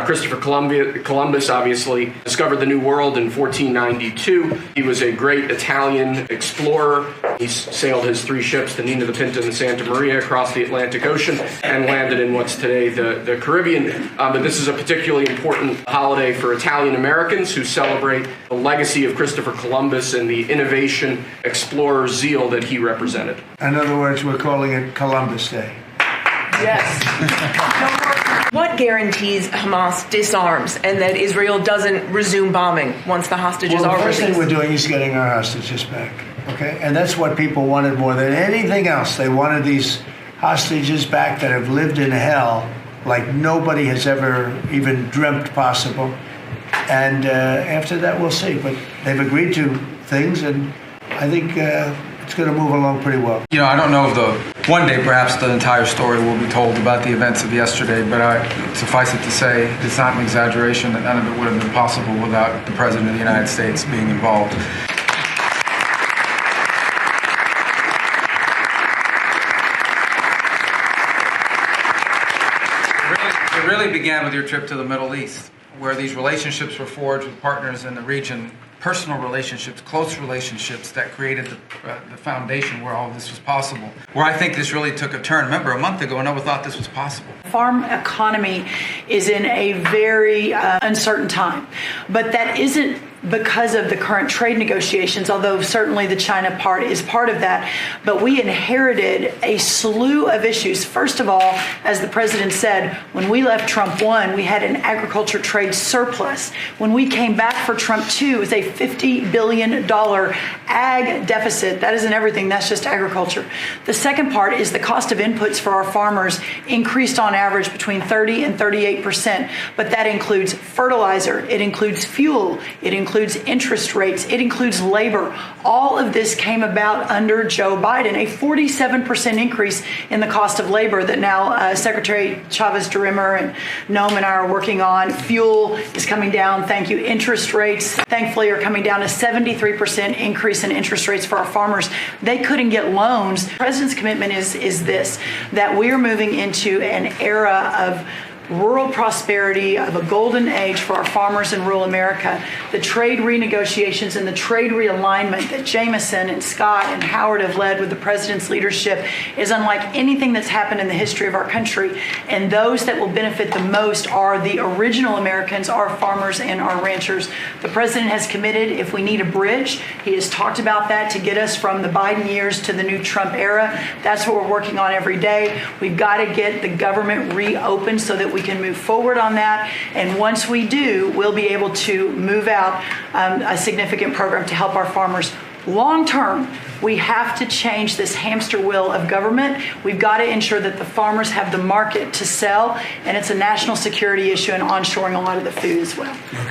Christopher Columbus obviously discovered the New World in 1492. He was a great Italian explorer. He sailed his 3 ships, the Nina, the Pinta, and the Santa Maria, across the Atlantic Ocean and landed in what's today the Caribbean. But this is a particularly important holiday for Italian Americans who celebrate the legacy of Christopher Columbus and the innovation, explorer zeal that he represented. In other words, we're calling it Columbus Day. Yes. What guarantees Hamas disarms and that Israel doesn't resume bombing once the hostages are released? The first thing we're doing is getting our hostages back, okay? And that's what people wanted more than anything else. They wanted these hostages back that have lived in hell like nobody has ever even dreamt possible. And after that, we'll see. But they've agreed to things, and I think it's going to move along pretty well. You know, I don't know if one day perhaps the entire story will be told about the events of yesterday, but suffice it to say, it's not an exaggeration that none of it would have been possible without the President of the United States being involved. It really began with your trip to the Middle East, where these relationships were forged with partners in the region, personal relationships, close relationships that created the foundation where all of this was possible. Where I think this really took a turn. Remember, a month ago, no one thought this was possible. Farm economy is in a very uncertain time, but that isn't because of the current trade negotiations, although certainly the China part is part of that. But we inherited a slew of issues. First of all, as the president said, when we left Trump 1, we had an agriculture trade surplus. When we came back for Trump 2, it was a $50 billion ag deficit. That isn't everything. That's just agriculture. The second part is the cost of inputs for our farmers increased on average between 30 and 38%. But that includes fertilizer. It includes fuel. It includes interest rates. It includes labor. All of this came about under Joe Biden, a 47% increase in the cost of labor that now Secretary Chavez-DeRimmer and Noam and I are working on. Fuel is coming down. Thank you. Interest rates, thankfully, are coming down. A 73% increase in interest rates for our farmers. They couldn't get loans. The president's commitment is this, that we are moving into an era of rural prosperity, of a golden age for our farmers in rural America. The trade renegotiations and the trade realignment that Jameson and Scott and Howard have led with the president's leadership is unlike anything that's happened in the history of our country. And those that will benefit the most are the original Americans, our farmers and our ranchers. The president has committed, if we need a bridge, he has talked about that to get us from the Biden years to the new Trump era. That's what we're working on every day. We've got to get the government reopened so that we can move forward on that. And once we do, we'll be able to move out a significant program to help our farmers. Long term, we have to change this hamster wheel of government. We've got to ensure that the farmers have the market to sell, and it's a national security issue and onshoring a lot of the food as well.